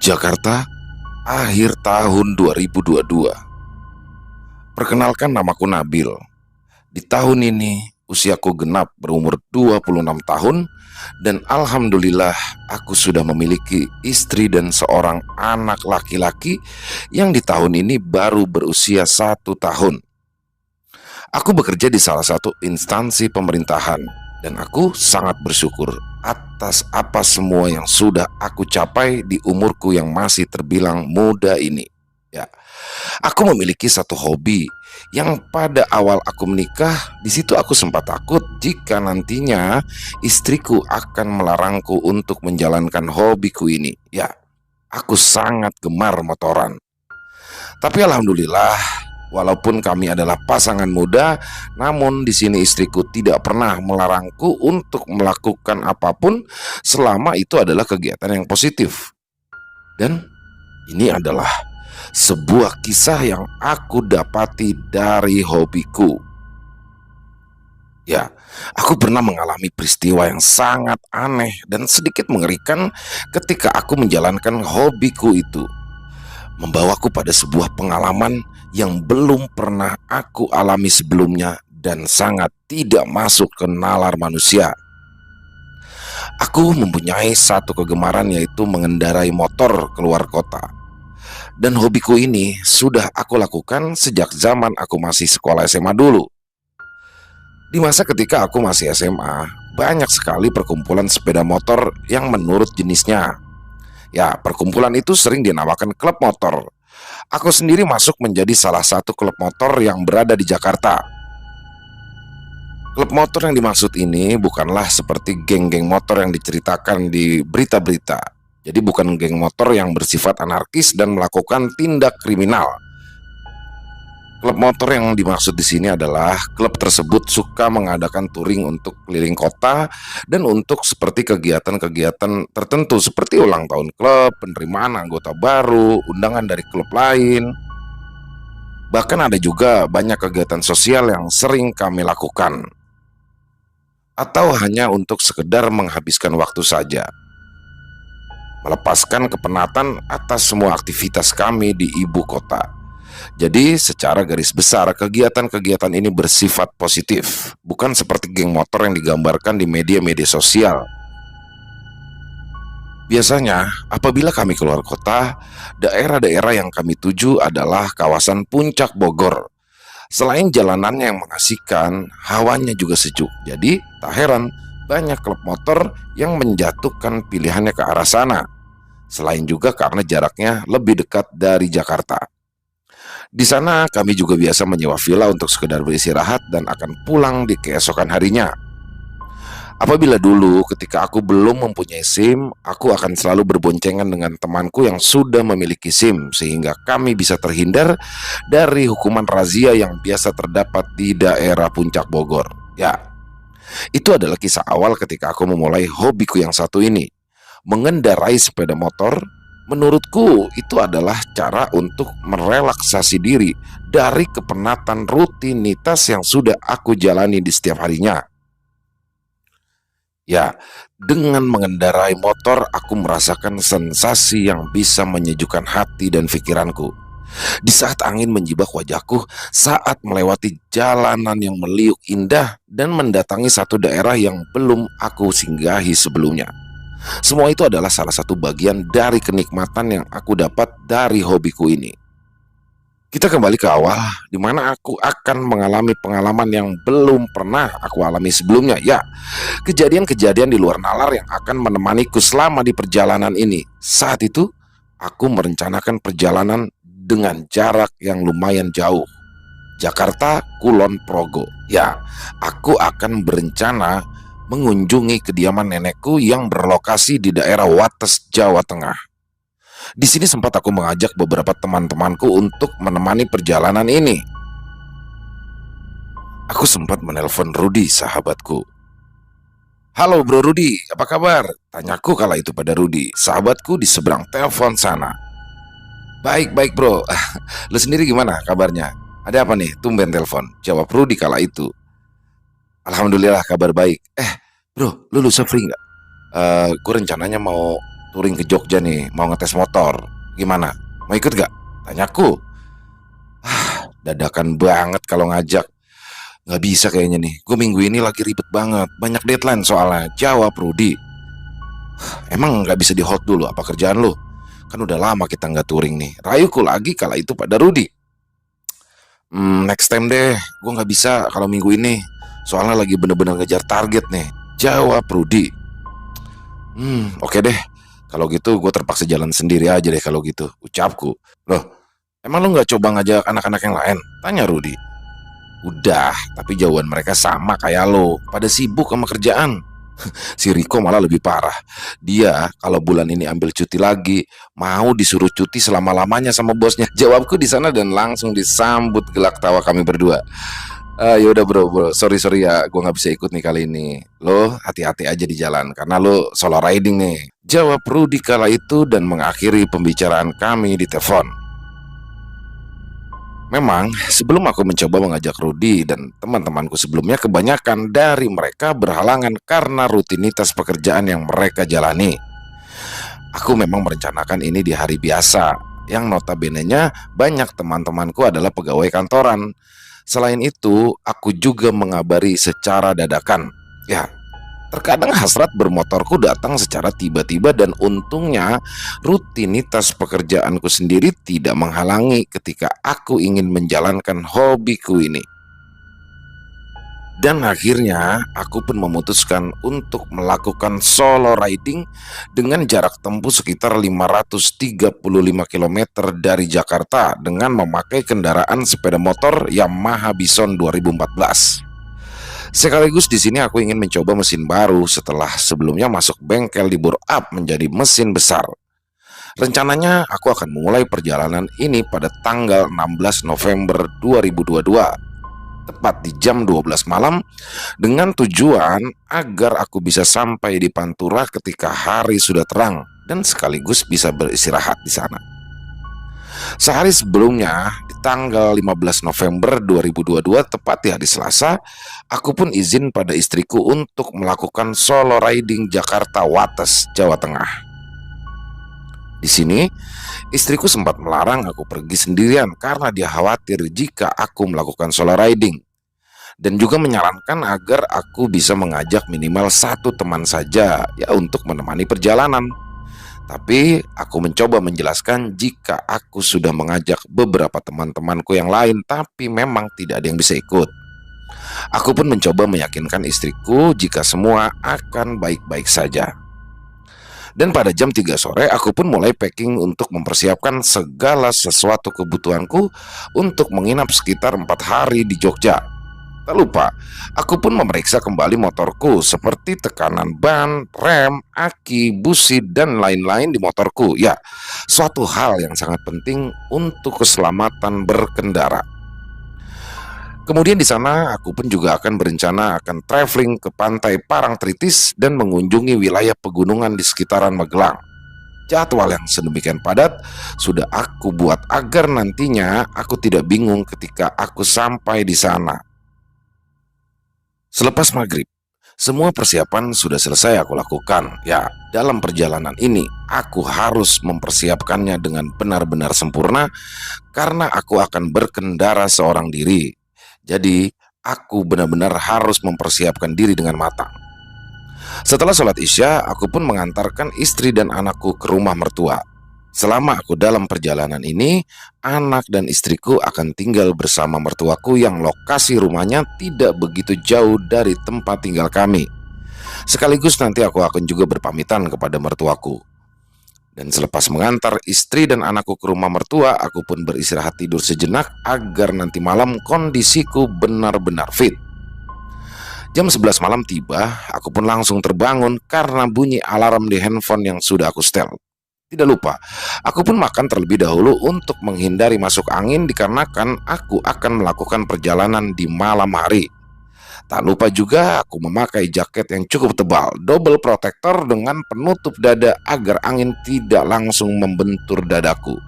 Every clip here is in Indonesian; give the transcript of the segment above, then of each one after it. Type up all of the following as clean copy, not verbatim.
Jakarta, akhir tahun 2022. Perkenalkan, namaku Nabil. Di tahun ini usiaku genap berumur 26 tahun dan alhamdulillah aku sudah memiliki istri dan seorang anak laki-laki yang di tahun ini baru berusia 1 tahun. Aku bekerja di salah satu instansi pemerintahan dan aku sangat bersyukur atas apa semua yang sudah aku capai di umurku yang masih terbilang muda ini. Ya, aku memiliki satu hobi yang pada awal aku menikah, di situ aku sempat takut jika nantinya istriku akan melarangku untuk menjalankan hobiku ini. Ya, aku sangat gemar motoran. Tapi alhamdulillah, walaupun kami adalah pasangan muda, namun di sini istriku tidak pernah melarangku untuk melakukan apapun selama itu adalah kegiatan yang positif. Dan ini adalah sebuah kisah yang aku dapati dari hobiku. Ya, aku pernah mengalami peristiwa yang sangat aneh dan sedikit mengerikan ketika aku menjalankan hobiku itu. Membawaku pada sebuah pengalaman yang belum pernah aku alami sebelumnya dan sangat tidak masuk ke nalar manusia. Aku mempunyai satu kegemaran, yaitu mengendarai motor keluar kota. Dan hobiku ini sudah aku lakukan sejak zaman aku masih sekolah SMA dulu. Di masa ketika aku masih SMA, banyak sekali perkumpulan sepeda motor yang menurut jenisnya. Ya, perkumpulan itu sering dinamakan klub motor. Aku sendiri masuk menjadi salah satu klub motor yang berada di Jakarta. Klub motor yang dimaksud ini bukanlah seperti geng-geng motor yang diceritakan di berita-berita. Jadi bukan geng motor yang bersifat anarkis dan melakukan tindak kriminal. Klub motor yang dimaksud di sini adalah klub tersebut suka mengadakan touring untuk keliling kota dan untuk seperti kegiatan-kegiatan tertentu seperti ulang tahun klub, penerimaan anggota baru, undangan dari klub lain. Bahkan ada juga banyak kegiatan sosial yang sering kami lakukan. Atau hanya untuk sekedar menghabiskan waktu saja, melepaskan kepenatan atas semua aktivitas kami di ibu kota. Jadi secara garis besar kegiatan-kegiatan ini bersifat positif, bukan seperti geng motor yang digambarkan di media-media sosial. Biasanya apabila kami keluar kota, daerah-daerah yang kami tuju adalah kawasan Puncak Bogor. Selain jalanannya yang mengasihkan, hawanya juga sejuk. Jadi tak heran banyak klub motor yang menjatuhkan pilihannya ke arah sana. Selain juga karena jaraknya lebih dekat dari Jakarta. Di sana kami juga biasa menyewa villa untuk sekedar beristirahat dan akan pulang di keesokan harinya. Apabila dulu ketika aku belum mempunyai SIM, aku akan selalu berboncengan dengan temanku yang sudah memiliki SIM, sehingga kami bisa terhindar dari hukuman razia yang biasa terdapat di daerah Puncak Bogor. Ya, itu adalah kisah awal ketika aku memulai hobiku yang satu ini. Mengendarai sepeda motor, menurutku itu adalah cara untuk merelaksasi diri dari kepenatan rutinitas yang sudah aku jalani di setiap harinya. Ya, dengan mengendarai motor aku merasakan sensasi yang bisa menyejukkan hati dan pikiranku. Di saat angin menjibak wajahku saat melewati jalanan yang meliuk indah dan mendatangi satu daerah yang belum aku singgahi sebelumnya. Semua itu adalah salah satu bagian dari kenikmatan yang aku dapat dari hobiku ini. Kita kembali ke awal, di mana aku akan mengalami pengalaman yang belum pernah aku alami sebelumnya. Ya, kejadian-kejadian di luar nalar yang akan menemaniku selama di perjalanan ini. Saat itu, aku merencanakan perjalanan dengan jarak yang lumayan jauh. Jakarta, Kulon Progo. Ya, aku akan berencana mengunjungi kediaman nenekku yang berlokasi di daerah Wates, Jawa Tengah. Di sini sempat aku mengajak beberapa teman-temanku untuk menemani perjalanan ini. Aku sempat menelpon Rudi, sahabatku. "Halo bro Rudi, apa kabar?" tanyaku kala itu pada Rudi, sahabatku di seberang telepon sana. "Baik-baik bro, lu sendiri gimana kabarnya? Ada apa nih, tumben telepon?" jawab Rudi kala itu. "Alhamdulillah kabar baik. Bro, lu lusa free nggak? Gue rencananya mau touring ke Jogja nih, mau ngetes motor. Gimana? Mau ikut gak? Tanyaku. Dadakan banget kalau ngajak. Nggak bisa kayaknya nih, gue minggu ini lagi ribet banget, banyak deadline soalnya. Jawab Rudi. Emang nggak bisa di hold dulu apa kerjaan lu? Kan udah lama kita nggak touring nih. Rayuku lagi kala itu pada Rudi. Next time deh, gue nggak bisa kalau minggu ini, soalnya lagi bener-bener ngejar target nih. Jawab Rudi. Oke deh, kalau gitu gue terpaksa jalan sendiri aja deh kalau gitu, ucapku. Loh, emang lu nggak coba ngajak anak-anak yang lain? Tanya Rudi. Udah, tapi jawaban mereka sama kayak lo, pada sibuk sama kerjaan. Si Riko malah lebih parah. Dia kalau bulan ini ambil cuti lagi, mau disuruh cuti selama-lamanya sama bosnya. Jawabku di sana dan langsung disambut gelak tawa kami berdua. Ya udah bro, sorry ya, gue nggak bisa ikut nih kali ini. Lo hati-hati aja di jalan karena lo solo riding nih. Jawab Rudi kala itu dan mengakhiri pembicaraan kami di telepon. Memang sebelum aku mencoba mengajak Rudi dan teman-temanku sebelumnya, kebanyakan dari mereka berhalangan karena rutinitas pekerjaan yang mereka jalani. Aku memang merencanakan ini di hari biasa, yang notabene-nya banyak teman-temanku adalah pegawai kantoran. Selain itu, aku juga mengabari secara dadakan. Ya, terkadang hasrat bermotorku datang secara tiba-tiba dan untungnya rutinitas pekerjaanku sendiri tidak menghalangi ketika aku ingin menjalankan hobiku ini. Dan akhirnya aku pun memutuskan untuk melakukan solo riding dengan jarak tempuh sekitar 535 km dari Jakarta dengan memakai kendaraan sepeda motor Yamaha Bison 2014. Sekaligus di sini aku ingin mencoba mesin baru setelah sebelumnya masuk bengkel di bore up menjadi mesin besar. Rencananya aku akan memulai perjalanan ini pada tanggal 16 November 2022, tepat di jam 12 malam, dengan tujuan agar aku bisa sampai di Pantura ketika hari sudah terang dan sekaligus bisa beristirahat di sana. Sehari sebelumnya, di tanggal 15 November 2022, tepat di hari Selasa, aku pun izin pada istriku untuk melakukan solo riding Jakarta Wates, Jawa Tengah. Di sini, istriku sempat melarang aku pergi sendirian karena dia khawatir jika aku melakukan solo riding, dan juga menyarankan agar aku bisa mengajak minimal satu teman saja ya untuk menemani perjalanan. Tapi aku mencoba menjelaskan jika aku sudah mengajak beberapa teman-temanku yang lain, tapi memang tidak ada yang bisa ikut. Aku pun mencoba meyakinkan istriku jika semua akan baik-baik saja. Dan pada jam 3 sore aku pun mulai packing untuk mempersiapkan segala sesuatu kebutuhanku untuk menginap sekitar 4 hari di Jogja. Tak lupa, aku pun memeriksa kembali motorku seperti tekanan ban, rem, aki, busi, dan lain-lain di motorku. Ya, suatu hal yang sangat penting untuk keselamatan berkendara. Kemudian di sana aku pun juga akan berencana akan traveling ke pantai Parangtritis dan mengunjungi wilayah pegunungan di sekitaran Magelang. Jadwal yang sedemikian padat sudah aku buat agar nantinya aku tidak bingung ketika aku sampai di sana. Selepas maghrib, semua persiapan sudah selesai aku lakukan. Ya, dalam perjalanan ini aku harus mempersiapkannya dengan benar-benar sempurna karena aku akan berkendara seorang diri. Jadi, aku benar-benar harus mempersiapkan diri dengan matang. Setelah sholat Isya, aku pun mengantarkan istri dan anakku ke rumah mertua. Selama aku dalam perjalanan ini, anak dan istriku akan tinggal bersama mertuaku yang lokasi rumahnya tidak begitu jauh dari tempat tinggal kami. Sekaligus nanti aku akan juga berpamitan kepada mertuaku. Dan selepas mengantar istri dan anakku ke rumah mertua, aku pun beristirahat tidur sejenak agar nanti malam kondisiku benar-benar fit. Jam 11 malam tiba, aku pun langsung terbangun karena bunyi alarm di handphone yang sudah aku setel. Tidak lupa, aku pun makan terlebih dahulu untuk menghindari masuk angin dikarenakan aku akan melakukan perjalanan di malam hari. Tak lupa juga aku memakai jaket yang cukup tebal, double protector dengan penutup dada agar angin tidak langsung membentur dadaku.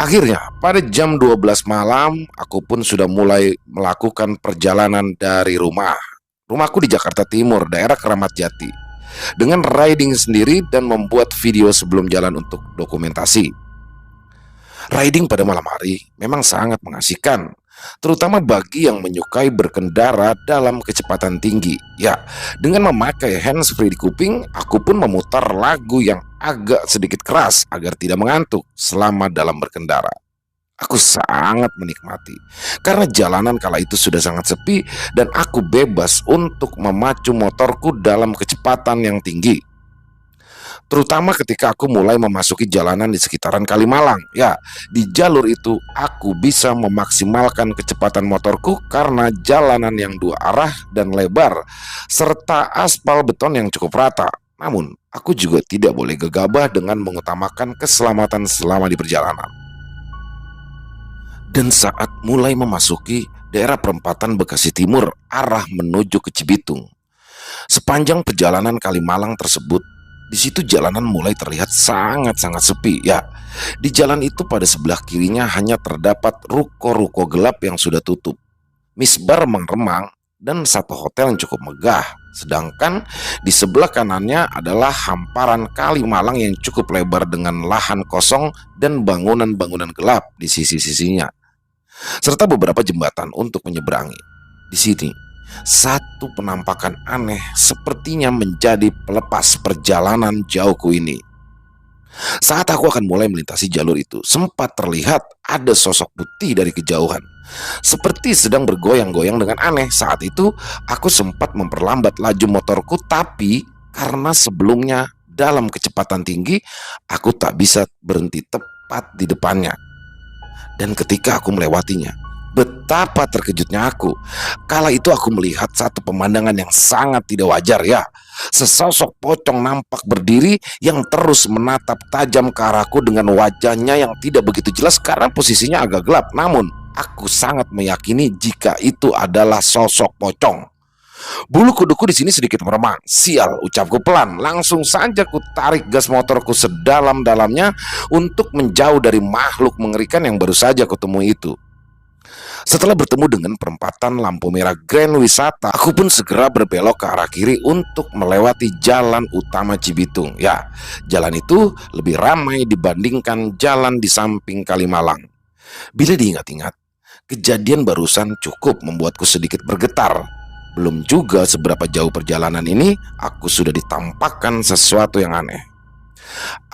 Akhirnya, pada jam 12 malam, aku pun sudah mulai melakukan perjalanan dari rumah. Rumahku di Jakarta Timur, daerah Keramat Jati. dengan riding sendiri dan membuat video sebelum jalan untuk dokumentasi. Riding pada malam hari memang sangat mengasihkan, terutama bagi yang menyukai berkendara dalam kecepatan tinggi. Ya, dengan memakai handsfree di kuping, aku pun memutar lagu yang agak sedikit keras agar tidak mengantuk selama dalam berkendara. Aku sangat menikmati karena jalanan kala itu sudah sangat sepi dan aku bebas untuk memacu motorku dalam kecepatan yang tinggi. Terutama ketika aku mulai memasuki jalanan di sekitaran Kalimalang. Ya, di jalur itu aku bisa memaksimalkan kecepatan motorku karena jalanan yang dua arah dan lebar serta aspal beton yang cukup rata. Namun, aku juga tidak boleh gegabah dengan mengutamakan keselamatan selama di perjalanan. Dan saat mulai memasuki daerah perempatan Bekasi Timur arah menuju ke Cibitung, sepanjang perjalanan Kalimalang tersebut, di situ jalanan mulai terlihat sangat-sangat sepi. Ya, di jalan itu pada sebelah kirinya hanya terdapat ruko-ruko gelap yang sudah tutup, misbar remang-remang, dan satu hotel yang cukup megah. Sedangkan di sebelah kanannya adalah hamparan Kalimalang yang cukup lebar dengan lahan kosong dan bangunan-bangunan gelap di sisi-sisinya, serta beberapa jembatan untuk menyeberangi. Di sini satu penampakan aneh sepertinya menjadi pelepas perjalanan jauhku ini. Saat aku akan mulai melintasi jalur itu, sempat terlihat ada sosok putih dari kejauhan, seperti sedang bergoyang-goyang dengan aneh. Saat itu, aku sempat memperlambat laju motorku, tapi karena sebelumnya dalam kecepatan tinggi, aku tak bisa berhenti tepat di depannya. Dan ketika aku melewatinya, betapa terkejutnya aku. Kala itu aku melihat satu pemandangan yang sangat tidak wajar. Ya, sesosok pocong nampak berdiri yang terus menatap tajam ke arahku dengan wajahnya yang tidak begitu jelas karena posisinya agak gelap. Namun aku sangat meyakini jika itu adalah sosok pocong. Bulu kuduku di sini sedikit meremang. Sial, ucapku pelan. Langsung saja ku tarik gas motorku sedalam-dalamnya untuk menjauh dari makhluk mengerikan yang baru saja kutemui itu. Setelah bertemu dengan perempatan lampu merah Grand Wisata, aku pun segera berbelok ke arah kiri untuk melewati jalan utama Cibitung. Ya, jalan itu lebih ramai dibandingkan jalan di samping Kalimalang. Bila diingat-ingat, kejadian barusan cukup membuatku sedikit bergetar. Belum juga seberapa jauh perjalanan ini, aku sudah ditampakkan sesuatu yang aneh.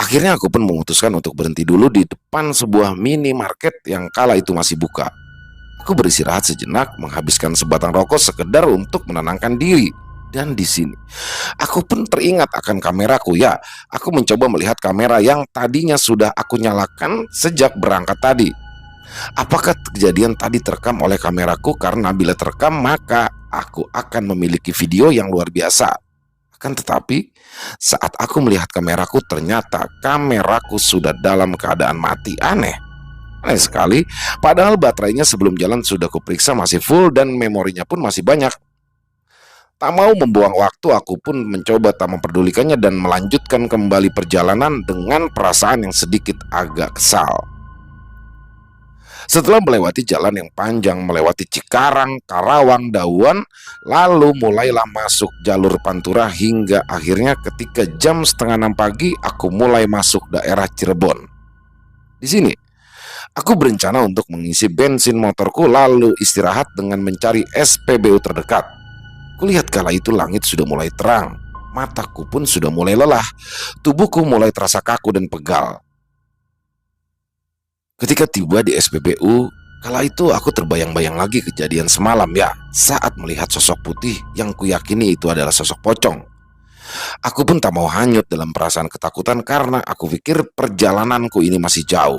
Akhirnya aku pun memutuskan untuk berhenti dulu di depan sebuah minimarket yang kala itu masih buka. Aku beristirahat sejenak, menghabiskan sebatang rokok sekedar untuk menenangkan diri. Dan di sini, aku pun teringat akan kameraku. Ya, aku mencoba melihat kamera yang tadinya sudah aku nyalakan sejak berangkat tadi. Apakah kejadian tadi terekam oleh kameraku? Karena bila terekam, maka aku akan memiliki video yang luar biasa. Akan tetapi, saat aku melihat kameraku, ternyata kameraku sudah dalam keadaan mati. Aneh sekali, padahal baterainya sebelum jalan sudah kuperiksa masih full dan memorinya pun masih banyak. Tak mau membuang waktu, aku pun mencoba tak memperdulikannya dan melanjutkan kembali perjalanan dengan perasaan yang sedikit agak kesal. Setelah melewati jalan yang panjang, melewati Cikarang, Karawang, Dauan, lalu mulailah masuk jalur Pantura hingga akhirnya ketika jam 5:30 pagi, aku mulai masuk daerah Cirebon. Di sini, aku berencana untuk mengisi bensin motorku lalu istirahat dengan mencari SPBU terdekat. Kulihat kala itu langit sudah mulai terang, mataku pun sudah mulai lelah, tubuhku mulai terasa kaku dan pegal. Ketika tiba di SPBU, kala itu aku terbayang-bayang lagi kejadian semalam. Ya, saat melihat sosok putih yang kuyakini itu adalah sosok pocong. Aku pun tak mau hanyut dalam perasaan ketakutan karena aku pikir perjalananku ini masih jauh.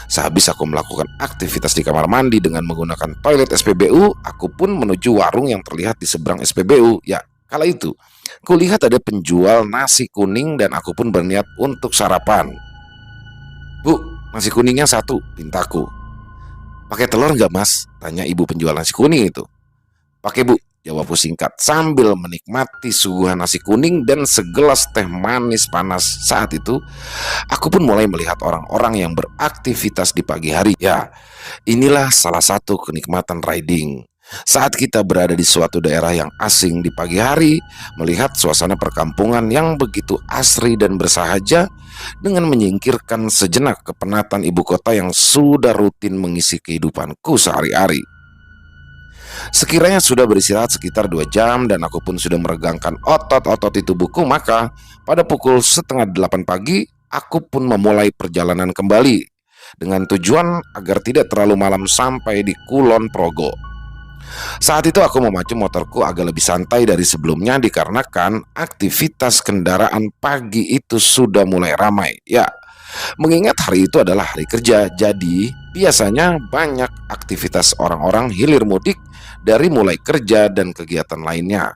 Sehabis aku melakukan aktivitas di kamar mandi dengan menggunakan toilet SPBU, aku pun menuju warung yang terlihat di seberang SPBU. Ya, kala itu, kulihat ada penjual nasi kuning dan aku pun berniat untuk sarapan. "Bu, nasi kuningnya satu," pintaku. "Pakai telur nggak, Mas?" tanya ibu penjual nasi kuning itu. "Pakai, Bu," jawabku singkat sambil menikmati suguhan nasi kuning dan segelas teh manis panas. Saat itu, aku pun mulai melihat orang-orang yang beraktivitas di pagi hari. Ya, inilah salah satu kenikmatan riding. Saat kita berada di suatu daerah yang asing di pagi hari, melihat suasana perkampungan yang begitu asri dan bersahaja dengan menyingkirkan sejenak kepenatan ibu kota yang sudah rutin mengisi kehidupanku sehari-hari. Sekiranya sudah beristirahat sekitar 2 jam dan aku pun sudah meregangkan otot-otot di tubuhku, maka pada pukul setengah 8 pagi, aku pun memulai perjalanan kembali dengan tujuan agar tidak terlalu malam sampai di Kulon Progo. Saat itu aku memacu motorku agak lebih santai dari sebelumnya dikarenakan aktivitas kendaraan pagi itu sudah mulai ramai. Ya, mengingat hari itu adalah hari kerja, jadi biasanya banyak aktivitas orang-orang hilir mudik dari mulai kerja dan kegiatan lainnya.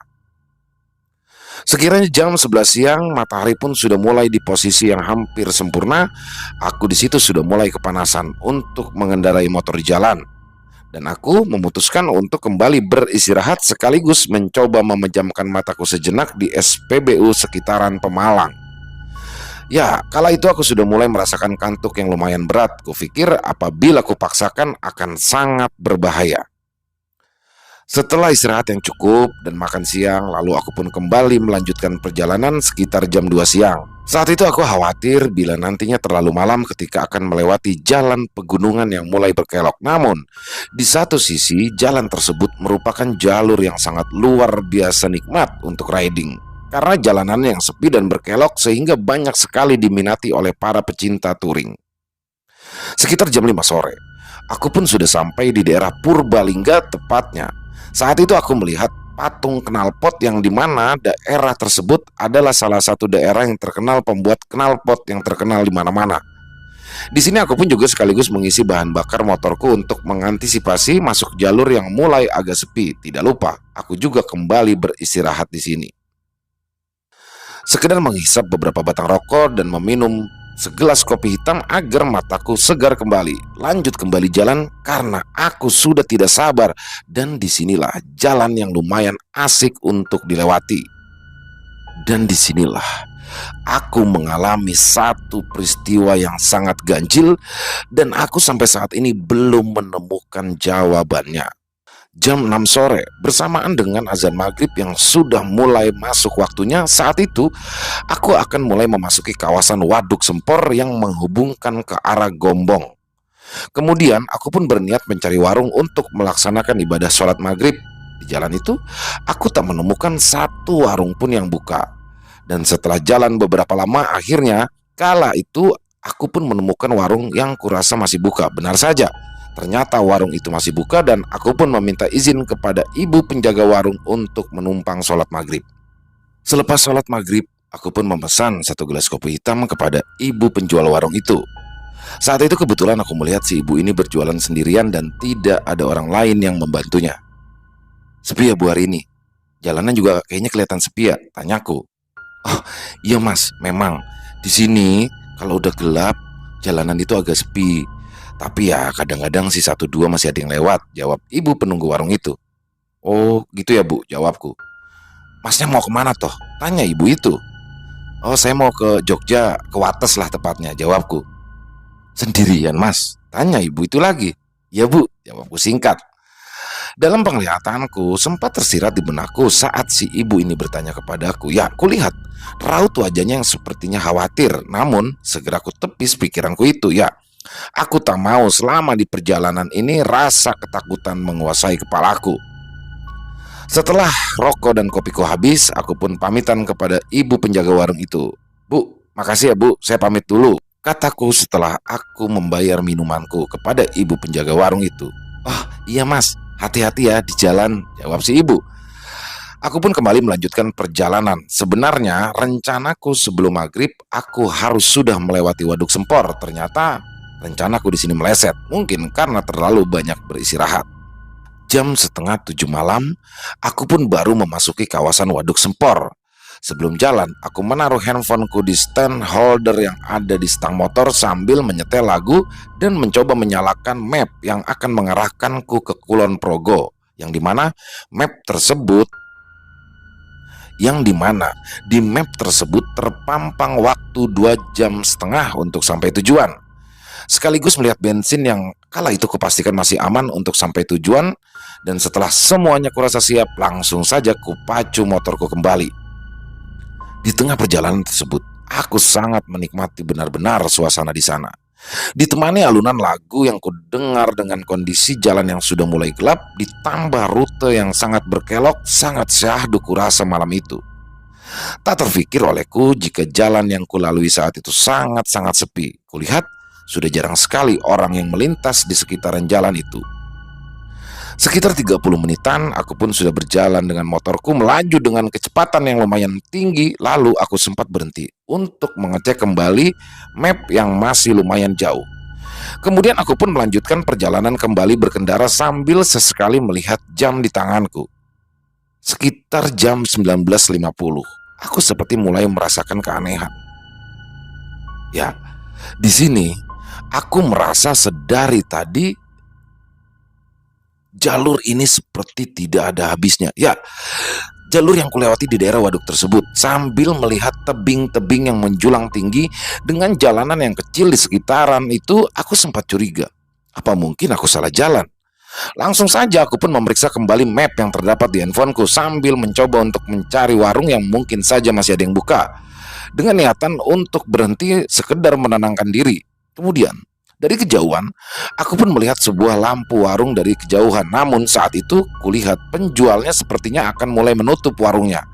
Sekiranya jam 11 siang, matahari pun sudah mulai di posisi yang hampir sempurna. Aku di situ sudah mulai kepanasan untuk mengendarai motor di jalan. Dan aku memutuskan untuk kembali beristirahat sekaligus mencoba memejamkan mataku sejenak di SPBU sekitaran Pemalang. Ya, kala itu aku sudah mulai merasakan kantuk yang lumayan berat. Kupikir apabila kupaksakan akan sangat berbahaya. Setelah istirahat yang cukup dan makan siang, lalu aku pun kembali melanjutkan perjalanan sekitar jam 2 siang. Saat itu aku khawatir bila nantinya terlalu malam ketika akan melewati jalan pegunungan yang mulai berkelok. Namun, di satu sisi jalan tersebut merupakan jalur yang sangat luar biasa nikmat untuk riding. Karena jalanannya yang sepi dan berkelok sehingga banyak sekali diminati oleh para pecinta touring. Sekitar jam 5 sore, aku pun sudah sampai di daerah Purbalingga tepatnya. Saat itu aku melihat patung knalpot yang dimana daerah tersebut adalah salah satu daerah yang terkenal pembuat knalpot yang terkenal di mana-mana. Di sini aku pun juga sekaligus mengisi bahan bakar motorku untuk mengantisipasi masuk jalur yang mulai agak sepi. Tidak lupa, aku juga kembali beristirahat di sini. Sekedar menghisap beberapa batang rokok dan meminum segelas kopi hitam agar mataku segar kembali. Lanjut kembali jalan karena aku sudah tidak sabar. Dan disinilah jalan yang lumayan asik untuk dilewati. Dan disinilah aku mengalami satu peristiwa yang sangat ganjil dan aku sampai saat ini belum menemukan jawabannya. Jam 6 sore bersamaan dengan azan maghrib yang sudah mulai masuk waktunya. Saat itu aku akan mulai memasuki kawasan Waduk Sempor yang menghubungkan ke arah Gombong. Kemudian aku pun berniat mencari warung untuk melaksanakan ibadah sholat maghrib. Di jalan itu aku tak menemukan satu warung pun yang buka. Dan setelah jalan beberapa lama, akhirnya kala itu aku pun menemukan warung yang kurasa masih buka. Benar saja, ternyata warung itu masih buka dan aku pun meminta izin kepada ibu penjaga warung untuk menumpang sholat maghrib. Selepas sholat maghrib, aku pun memesan satu gelas kopi hitam kepada ibu penjual warung itu. Saat itu kebetulan aku melihat si ibu ini berjualan sendirian dan tidak ada orang lain yang membantunya. "Sepi ya bu hari ini? Jalanan juga kayaknya kelihatan sepi ya?" tanyaku. "Oh iya mas, memang di sini kalau udah gelap jalanan itu agak sepi. Tapi ya kadang-kadang si 1-2 masih ada yang lewat," jawab ibu penunggu warung itu. "Oh gitu ya bu," jawabku. "Masnya mau kemana toh?" tanya ibu itu. "Oh saya mau ke Jogja, ke Wates lah tepatnya," jawabku. "Sendirian mas?" tanya ibu itu lagi. "Ya bu," jawabku singkat. Dalam penglihatanku sempat tersirat di benakku saat si ibu ini bertanya kepadaku. Ya, kulihat raut wajahnya yang sepertinya khawatir. Namun segera ku tepis pikiranku itu. Ya, aku tak mau selama di perjalanan ini rasa ketakutan menguasai kepalaku. Setelah rokok dan kopiku habis, aku pun pamitan kepada ibu penjaga warung itu. "Bu, makasih ya bu, saya pamit dulu," kataku setelah aku membayar minumanku kepada ibu penjaga warung itu. "Oh iya mas, hati-hati ya di jalan," jawab si ibu. Aku pun kembali melanjutkan perjalanan. Sebenarnya rencanaku sebelum maghrib aku harus sudah melewati Waduk Sempor. Ternyata rencanaku di sini meleset, mungkin karena terlalu banyak beristirahat. Jam setengah 7 malam, aku pun baru memasuki kawasan Waduk Sempor. Sebelum jalan, aku menaruh handphoneku di stand holder yang ada di stang motor sambil menyetel lagu dan mencoba menyalakan map yang akan mengarahkanku ke Kulon Progo. Yang dimana di map tersebut terpampang waktu 2,5 jam untuk sampai tujuan. sekaligus melihat bensin yang kala itu kupastikan masih aman untuk sampai tujuan. Dan setelah semuanya kurasa siap, langsung saja kupacu motorku kembali. Di tengah perjalanan tersebut, aku sangat menikmati benar-benar suasana di sana. Ditemani alunan lagu yang kudengar dengan kondisi jalan yang sudah mulai gelap, ditambah rute yang sangat berkelok, sangat syahdu kurasa malam itu. Tak terfikir olehku jika jalan yang kulalui saat itu sangat-sangat sepi. Kulihat sudah jarang sekali orang yang melintas di sekitaran jalan itu. Sekitar 30 menitan aku pun sudah berjalan dengan motorku melaju dengan kecepatan yang lumayan tinggi. Lalu aku sempat berhenti untuk mengecek kembali map yang masih lumayan jauh. Kemudian aku pun melanjutkan perjalanan kembali berkendara sambil sesekali melihat jam di tanganku. Sekitar jam 19.50, aku seperti mulai merasakan keanehan. Ya, di sini aku merasa sedari tadi jalur ini seperti tidak ada habisnya. Ya, jalur yang kulewati di daerah waduk tersebut sambil melihat tebing-tebing yang menjulang tinggi dengan jalanan yang kecil di sekitaran itu, aku sempat curiga. Apa mungkin aku salah jalan? Langsung saja aku pun memeriksa kembali map yang terdapat di handphoneku sambil mencoba untuk mencari warung yang mungkin saja masih ada yang buka, dengan niatan untuk berhenti sekedar menenangkan diri. Kemudian dari kejauhan, aku pun melihat sebuah lampu warung dari kejauhan. Namun saat itu kulihat penjualnya sepertinya akan mulai menutup warungnya.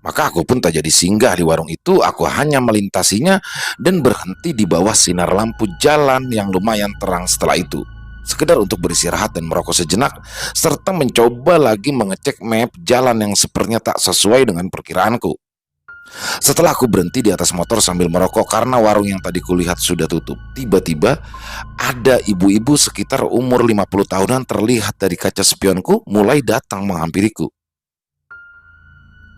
Maka aku pun tak jadi singgah di warung itu. Aku hanya melintasinya dan berhenti di bawah sinar lampu jalan yang lumayan terang setelah itu, sekedar untuk beristirahat dan merokok sejenak, serta mencoba lagi mengecek map jalan yang sepertinya tak sesuai dengan perkiraanku. Setelah aku berhenti di atas motor sambil merokok karena warung yang tadi kulihat sudah tutup, tiba-tiba ada ibu-ibu sekitar umur 50 tahunan terlihat dari kaca spionku mulai datang menghampiriku.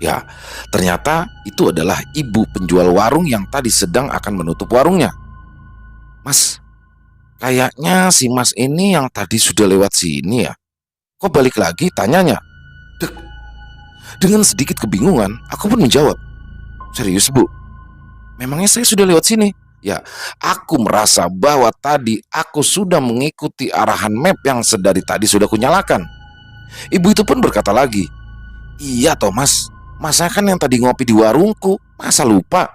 Ya, ternyata itu adalah ibu penjual warung yang tadi sedang akan menutup warungnya. "Mas, kayaknya si mas ini yang tadi sudah lewat sini ya. Kok balik lagi?" tanyanya. Dek, dengan sedikit kebingungan, aku pun menjawab, "Serius bu, memangnya saya sudah lewat sini?" Ya, aku merasa bahwa tadi aku sudah mengikuti arahan map yang sedari tadi sudah kunyalakan. Ibu itu pun berkata lagi, "Iya toh mas, masnya kan yang tadi ngopi di warungku, masa lupa?"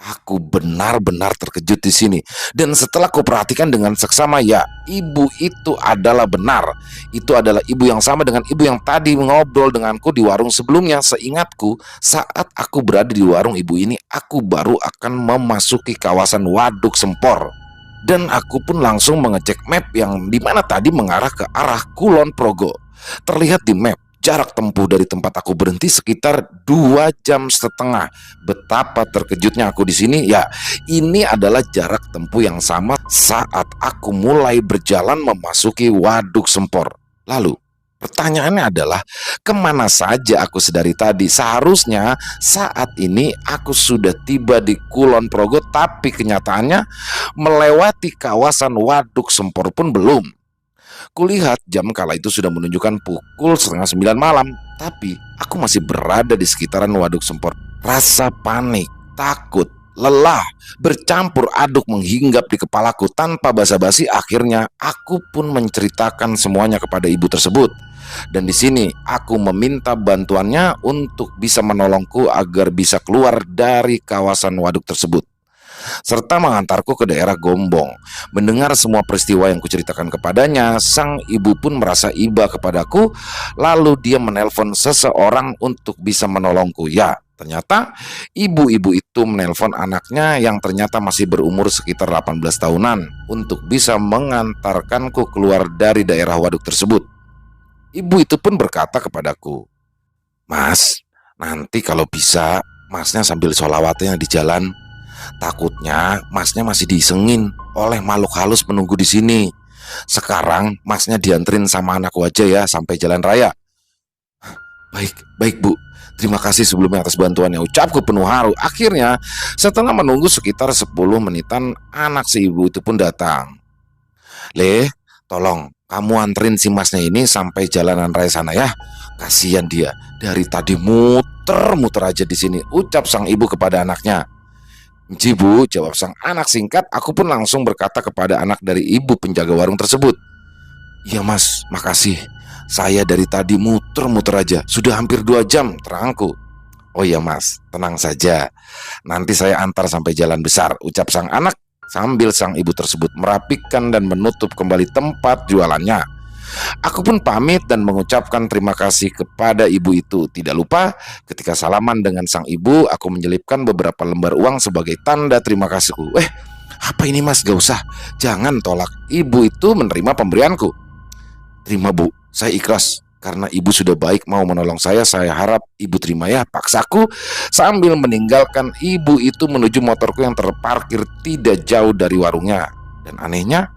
Aku benar-benar terkejut di sini. Dan setelah kuperhatikan dengan seksama, ya, ibu itu adalah benar. Itu adalah ibu yang sama dengan ibu yang tadi ngobrol denganku di warung sebelumnya. Seingatku, saat aku berada di warung ibu ini, aku baru akan memasuki kawasan Waduk Sempor. Dan aku pun langsung mengecek map yang dimana tadi mengarah ke arah Kulon Progo. Terlihat di map, jarak tempuh dari tempat aku berhenti sekitar 2,5 jam. Betapa terkejutnya aku di sini. Ya, ini adalah jarak tempuh yang sama saat aku mulai berjalan memasuki Waduk Sempor. Lalu, pertanyaannya adalah, kemana saja aku sedari tadi? Seharusnya saat ini aku sudah tiba di Kulon Progo, tapi kenyataannya melewati kawasan Waduk Sempor pun belum. Kulihat jam kala itu sudah menunjukkan pukul 8:30 malam, tapi aku masih berada di sekitaran Waduk Sempor. Rasa panik, takut, lelah bercampur aduk menghinggap di kepalaku. Tanpa basa-basi, akhirnya aku pun menceritakan semuanya kepada ibu tersebut. Dan di sini aku meminta bantuannya untuk bisa menolongku agar bisa keluar dari kawasan waduk tersebut, serta mengantarku ke daerah Gombong. Mendengar semua peristiwa yang kuceritakan kepadanya, sang ibu pun merasa iba kepadaku. Lalu dia menelpon seseorang untuk bisa menolongku. Ya, ternyata ibu-ibu itu menelpon anaknya yang ternyata masih berumur sekitar 18 tahunan untuk bisa mengantarkanku keluar dari daerah waduk tersebut. Ibu itu pun berkata kepadaku, "Mas, nanti kalau bisa masnya sambil sholawatnya di jalan. Takutnya masnya masih disengin oleh makhluk halus penunggu di sini. Sekarang masnya dianterin sama anakku aja ya sampai jalan raya." Baik, baik bu. Terima kasih sebelumnya atas bantuannya, ucapku penuh haru. Akhirnya, setelah menunggu sekitar 10 menitan, anak si ibu itu pun datang. "Le, tolong kamu anterin si masnya ini sampai jalanan raya sana ya. Kasihan dia, dari tadi muter-muter aja di sini," ucap sang ibu kepada anaknya. "Ji Bu," jawab sang anak singkat. Aku pun langsung berkata kepada anak dari ibu penjaga warung tersebut, "Iya Mas, makasih. Saya dari tadi muter-muter aja, sudah hampir 2 jam," terangku. "Oh iya Mas, tenang saja. Nanti saya antar sampai jalan besar," ucap sang anak sambil sang ibu tersebut merapikan dan menutup kembali tempat jualannya. Aku pun pamit dan mengucapkan terima kasih kepada ibu itu. Tidak lupa, ketika salaman dengan sang ibu, aku menyelipkan beberapa lembar uang sebagai tanda terima kasihku. Apa ini Mas? Gak usah, jangan tolak. Ibu itu menerima pemberianku. "Terima Bu, saya ikhlas. Karena ibu sudah baik mau menolong saya harap ibu terima ya," paksaku sambil meninggalkan ibu itu menuju motorku yang terparkir tidak jauh dari warungnya. Dan anehnya,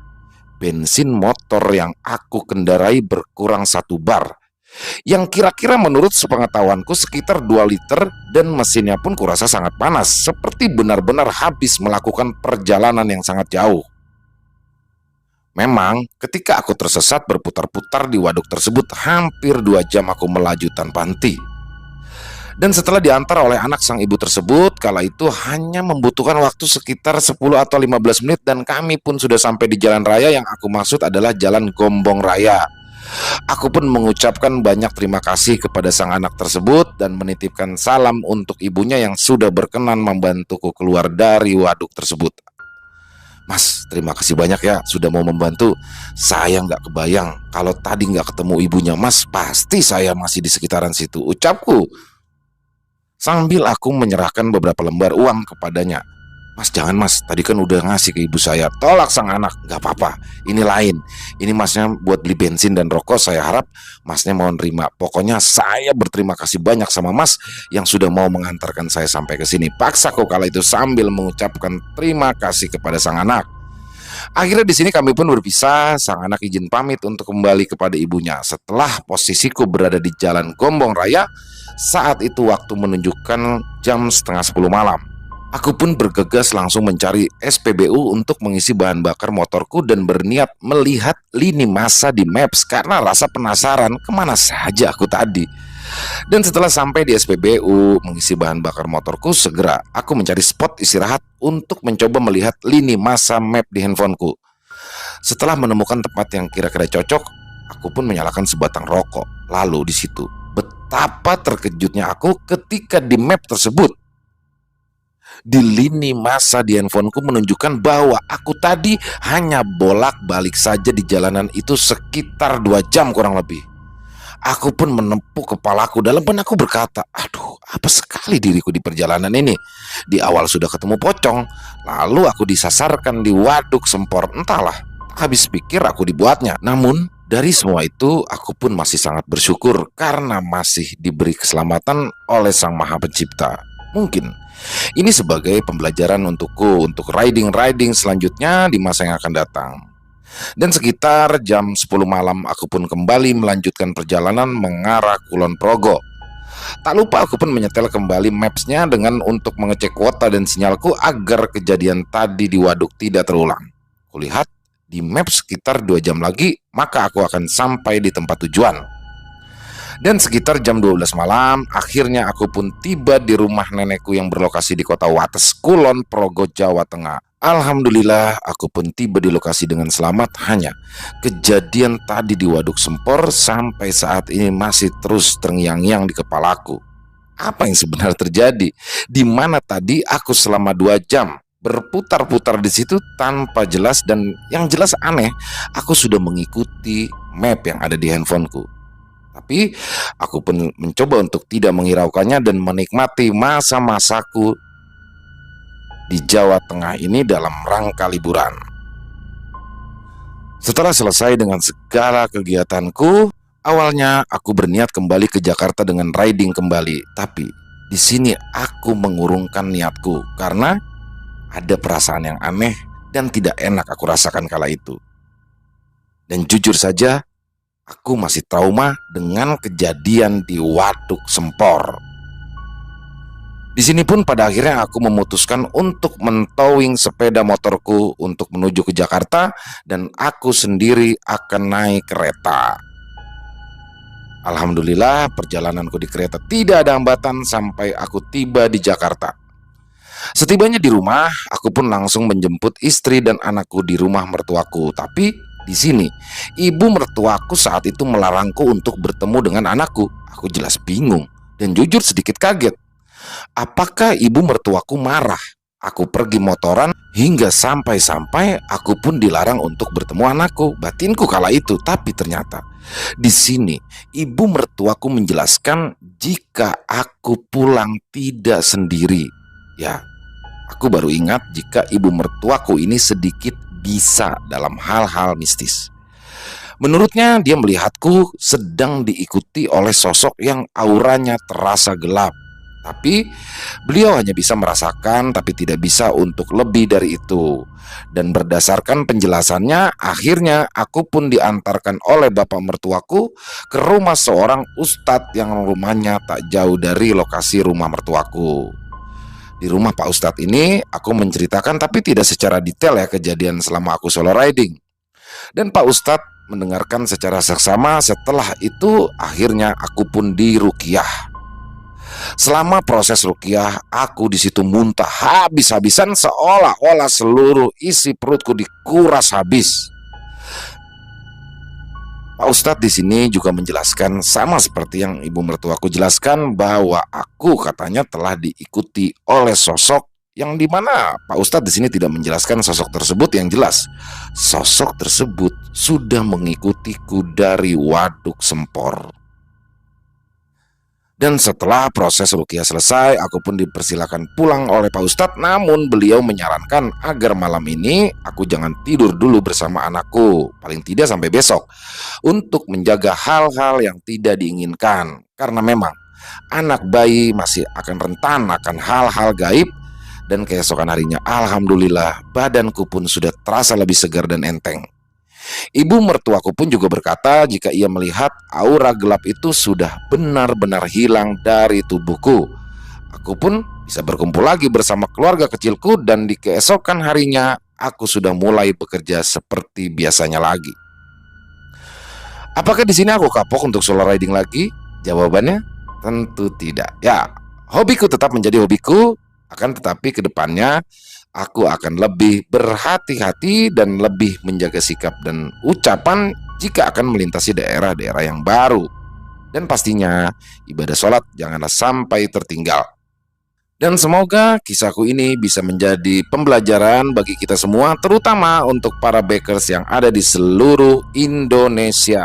bensin motor yang aku kendarai berkurang 1 bar, yang kira-kira menurut sepengetahuanku sekitar 2 liter, dan mesinnya pun kurasa sangat panas, seperti benar-benar habis melakukan perjalanan yang sangat jauh. Memang ketika aku tersesat berputar-putar di waduk tersebut, hampir 2 jam aku melaju tanpa henti. Dan setelah diantar oleh anak sang ibu tersebut, kala itu hanya membutuhkan waktu sekitar 10 atau 15 menit dan kami pun sudah sampai di jalan raya yang aku maksud adalah Jalan Gombong Raya. Aku pun mengucapkan banyak terima kasih kepada sang anak tersebut dan menitipkan salam untuk ibunya yang sudah berkenan membantuku keluar dari waduk tersebut. "Mas, terima kasih banyak ya sudah mau membantu. Saya nggak kebayang kalau tadi nggak ketemu ibunya Mas, pasti saya masih di sekitaran situ," ucapku sambil aku menyerahkan beberapa lembar uang kepadanya. "Mas, jangan Mas, tadi kan udah ngasih ke ibu saya," tolak sang anak. "Gak apa-apa, ini lain. Ini Masnya buat beli bensin dan rokok, saya harap Masnya mau nerima. Pokoknya saya berterima kasih banyak sama Mas yang sudah mau mengantarkan saya sampai ke sini," paksaku kala itu sambil mengucapkan terima kasih kepada sang anak. Akhirnya di sini kami pun berpisah. Sang anak izin pamit untuk kembali kepada ibunya. Setelah posisiku berada di Jalan Gombong Raya, saat itu waktu menunjukkan jam setengah 10 malam. Aku pun bergegas langsung mencari SPBU untuk mengisi bahan bakar motorku dan berniat melihat lini masa di Maps karena rasa penasaran kemana saja aku tadi. Dan setelah sampai di SPBU mengisi bahan bakar motorku, segera aku mencari spot istirahat untuk mencoba melihat lini masa map di handphoneku. Setelah menemukan tempat yang kira-kira cocok, aku pun menyalakan sebatang rokok. Lalu di situ, betapa terkejutnya aku ketika di map tersebut, di lini masa di handphoneku menunjukkan bahwa aku tadi hanya bolak-balik saja di jalanan itu sekitar 2 jam kurang lebih. Aku pun menepuk kepalaku. Dalam benakku berkata, "Aduh, apa sekali diriku di perjalanan ini. Di awal sudah ketemu pocong, lalu aku disasarkan di waduk Sempor. Entahlah, habis pikir aku dibuatnya." Namun dari semua itu aku pun masih sangat bersyukur karena masih diberi keselamatan oleh Sang Maha Pencipta. Mungkin ini sebagai pembelajaran untukku untuk riding selanjutnya di masa yang akan datang. Dan sekitar jam 10 malam aku pun kembali melanjutkan perjalanan mengarah Kulon Progo. Tak lupa aku pun menyetel kembali mapsnya dengan untuk mengecek kuota dan sinyalku agar kejadian tadi di waduk tidak terulang. Kulihat di map sekitar 2 jam lagi maka aku akan sampai di tempat tujuan. Dan sekitar jam 12 malam akhirnya aku pun tiba di rumah nenekku yang berlokasi di kota Wates, Kulon Progo, Jawa Tengah. Alhamdulillah aku pun tiba di lokasi dengan selamat. Hanya kejadian tadi di waduk Sempor sampai saat ini masih terus terngiang-ngiang di kepalaku. Apa yang sebenarnya terjadi? Di mana tadi aku selama 2 jam berputar-putar di situ tanpa jelas, dan yang jelas aneh, aku sudah mengikuti map yang ada di handphoneku. Tapi aku pun mencoba untuk tidak menghiraukannya dan menikmati masa-masaku di Jawa Tengah ini dalam rangka liburan. Setelah selesai dengan segala kegiatanku, awalnya aku berniat kembali ke Jakarta dengan riding kembali. Tapi di sini aku mengurungkan niatku karena ada perasaan yang aneh dan tidak enak aku rasakan kala itu. Dan jujur saja, aku masih trauma dengan kejadian di waduk Sempor. Di sini pun pada akhirnya aku memutuskan untuk mentowing sepeda motorku untuk menuju ke Jakarta dan aku sendiri akan naik kereta. Alhamdulillah perjalananku di kereta tidak ada hambatan sampai aku tiba di Jakarta. Setibanya di rumah, aku pun langsung menjemput istri dan anakku di rumah mertuaku. Tapi di sini, ibu mertuaku saat itu melarangku untuk bertemu dengan anakku. Aku jelas bingung dan jujur sedikit kaget. Apakah ibu mertuaku marah? Aku pergi motoran hingga sampai-sampai aku pun dilarang untuk bertemu anakku. Batinku kala itu, tapi ternyata di sini ibu mertuaku menjelaskan jika aku pulang tidak sendiri. Ya, aku baru ingat jika ibu mertuaku ini sedikit bisa dalam hal-hal mistis. Menurutnya dia melihatku sedang diikuti oleh sosok yang auranya terasa gelap. Tapi beliau hanya bisa merasakan tapi tidak bisa untuk lebih dari itu. Dan berdasarkan penjelasannya, akhirnya aku pun diantarkan oleh bapak mertuaku ke rumah seorang ustadz yang rumahnya tak jauh dari lokasi rumah mertuaku. Di rumah Pak Ustadz ini aku menceritakan tapi tidak secara detail ya kejadian selama aku solo riding. Dan Pak Ustadz mendengarkan secara seksama. Setelah itu akhirnya aku pun diruqyah. Selama proses ruqyah, aku di situ muntah habis-habisan seolah-olah seluruh isi perutku dikuras habis. Pak Ustadz di sini juga menjelaskan sama seperti yang ibu mertuaku jelaskan bahwa aku katanya telah diikuti oleh sosok yang dimana Pak Ustadz di sini tidak menjelaskan sosok tersebut. Yang jelas sosok tersebut sudah mengikutiku dari Waduk Sempor. Dan setelah proses ruqyah selesai, aku pun dipersilakan pulang oleh Pak Ustadz. Namun beliau menyarankan agar malam ini aku jangan tidur dulu bersama anakku, paling tidak sampai besok, untuk menjaga hal-hal yang tidak diinginkan. Karena memang anak bayi masih akan rentan akan hal-hal gaib. Dan keesokan harinya alhamdulillah badanku pun sudah terasa lebih segar dan enteng. Ibu mertuaku pun juga berkata jika ia melihat aura gelap itu sudah benar-benar hilang dari tubuhku. Aku pun bisa berkumpul lagi bersama keluarga kecilku dan di keesokan harinya aku sudah mulai bekerja seperti biasanya lagi. Apakah di sini aku kapok untuk solo riding lagi? Jawabannya tentu tidak. Ya, hobiku tetap menjadi hobiku, akan tetapi kedepannya aku akan lebih berhati-hati dan lebih menjaga sikap dan ucapan jika akan melintasi daerah-daerah yang baru. Dan pastinya ibadah sholat janganlah sampai tertinggal. Dan semoga kisahku ini bisa menjadi pembelajaran bagi kita semua, terutama untuk para bikers yang ada di seluruh Indonesia.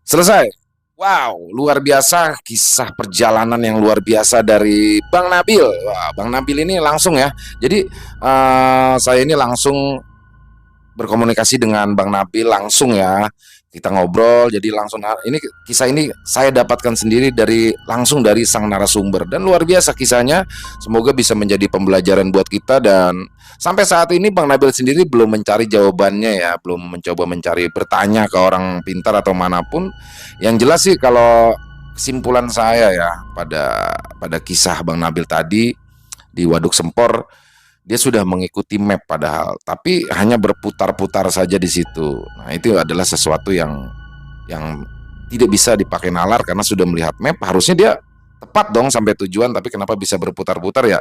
Selesai. Wow, luar biasa kisah perjalanan yang luar biasa dari Bang Nabil. Wah, Bang Nabil ini langsung ya. Jadi saya ini langsung berkomunikasi dengan Bang Nabil langsung ya. Kita ngobrol, jadi langsung ini kisah ini saya dapatkan sendiri langsung dari sang narasumber dan luar biasa kisahnya. Semoga bisa menjadi pembelajaran buat kita dan sampai saat ini Bang Nabil sendiri belum mencari jawabannya ya, belum mencoba mencari bertanya ke orang pintar atau manapun. Yang jelas sih kalau kesimpulan saya ya pada kisah Bang Nabil tadi di Waduk Sempor, dia sudah mengikuti map padahal, tapi hanya berputar-putar saja di situ. Nah, itu adalah sesuatu yang tidak bisa dipakai nalar karena sudah melihat map, harusnya dia tepat dong sampai tujuan, tapi kenapa bisa berputar-putar ya?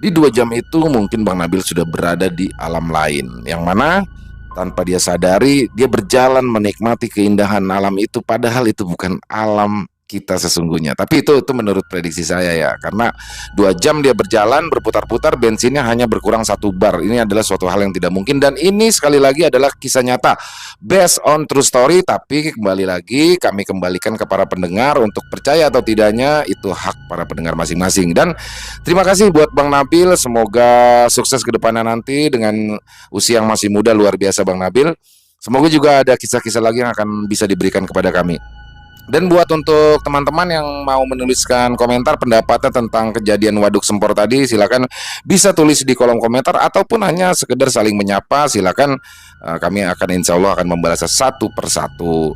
Di 2 jam itu mungkin Bang Nabil sudah berada di alam lain, yang mana tanpa dia sadari dia berjalan menikmati keindahan alam itu, padahal itu bukan alam kita sesungguhnya. Tapi itu menurut prediksi saya ya, karena 2 jam dia berjalan berputar-putar, bensinnya hanya berkurang 1 bar. Ini adalah suatu hal yang tidak mungkin dan ini sekali lagi adalah kisah nyata based on true story. Tapi kembali lagi kami kembalikan ke para pendengar untuk percaya atau tidaknya itu hak para pendengar masing-masing. Dan terima kasih buat Bang Nabil, semoga sukses ke depannya nanti dengan usia yang masih muda luar biasa Bang Nabil. Semoga juga ada kisah-kisah lagi yang akan bisa diberikan kepada kami. Dan buat untuk teman-teman yang mau menuliskan komentar pendapatnya tentang kejadian Waduk Sempor tadi, silakan bisa tulis di kolom komentar ataupun hanya sekedar saling menyapa, silakan kami akan insya Allah akan membalasnya satu persatu.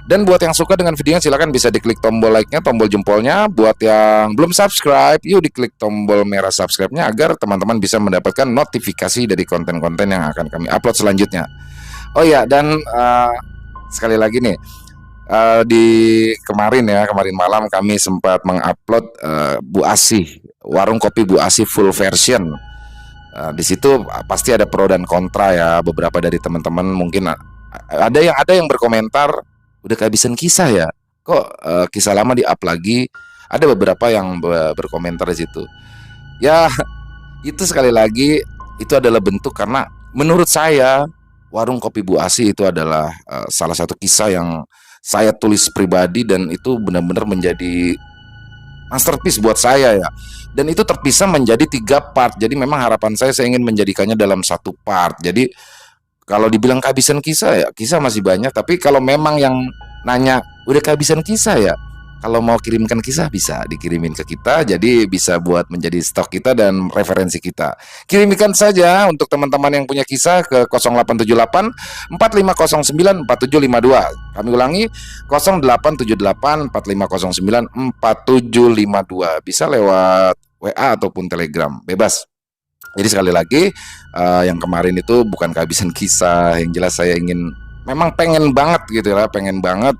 Dan buat yang suka dengan videonya silakan bisa diklik tombol like-nya, tombol jempolnya. Buat yang belum subscribe, yuk diklik tombol merah subscribe-nya agar teman-teman bisa mendapatkan notifikasi dari konten-konten yang akan kami upload selanjutnya. Oh ya, dan sekali lagi nih, Di kemarin malam kami sempat mengupload Bu Asih, warung kopi Bu Asih full version. Di situ pasti ada pro dan kontra ya. Beberapa dari teman-teman mungkin ada yang berkomentar udah kehabisan kisah ya. Kok kisah lama di-up lagi? Ada beberapa yang berkomentar di situ. Ya, itu sekali lagi itu adalah bentuk karena menurut saya warung kopi Bu Asih itu adalah salah satu kisah yang saya tulis pribadi dan itu benar-benar menjadi masterpiece buat saya ya. Dan itu terpisah menjadi 3 part. Jadi memang harapan saya ingin menjadikannya dalam 1 part. Jadi kalau dibilang kehabisan kisah ya, kisah masih banyak. Tapi kalau memang yang nanya udah kehabisan kisah ya, kalau mau kirimkan kisah bisa dikirimin ke kita. Jadi bisa buat menjadi stok kita dan referensi kita. Kirimkan saja untuk teman-teman yang punya kisah ke 0878 4509 4752. Kami ulangi 0878 4509 4752. Bisa lewat WA ataupun Telegram, bebas. Jadi sekali lagi yang kemarin itu bukan kehabisan kisah, yang jelas saya ingin memang pengen banget gitu ya, pengen banget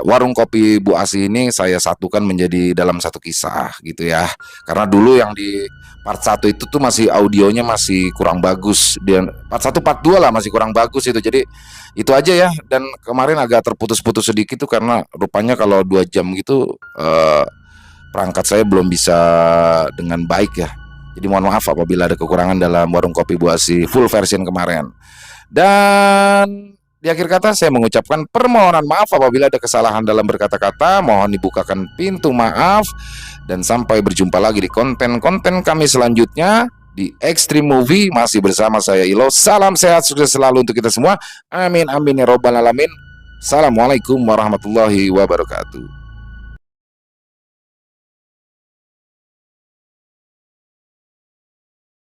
warung kopi Bu Asih ini saya satukan menjadi dalam satu kisah gitu ya. Karena dulu yang di part 1 itu tuh masih audionya masih kurang bagus, dan part 1 part 2 lah masih kurang bagus itu. Jadi itu aja ya, dan kemarin agak terputus-putus sedikit tuh karena rupanya kalau 2 jam gitu perangkat saya belum bisa dengan baik ya. Jadi mohon maaf apabila ada kekurangan dalam warung kopi Bu Asih full version kemarin. Dan di akhir kata saya mengucapkan permohonan maaf apabila ada kesalahan dalam berkata-kata. Mohon dibukakan pintu maaf. Dan sampai berjumpa lagi di konten-konten kami selanjutnya di Extreme Movie. Masih bersama saya Ilo. Salam sehat sukses selalu untuk kita semua. Amin amin ya robbal alamin. Assalamualaikum warahmatullahi wabarakatuh.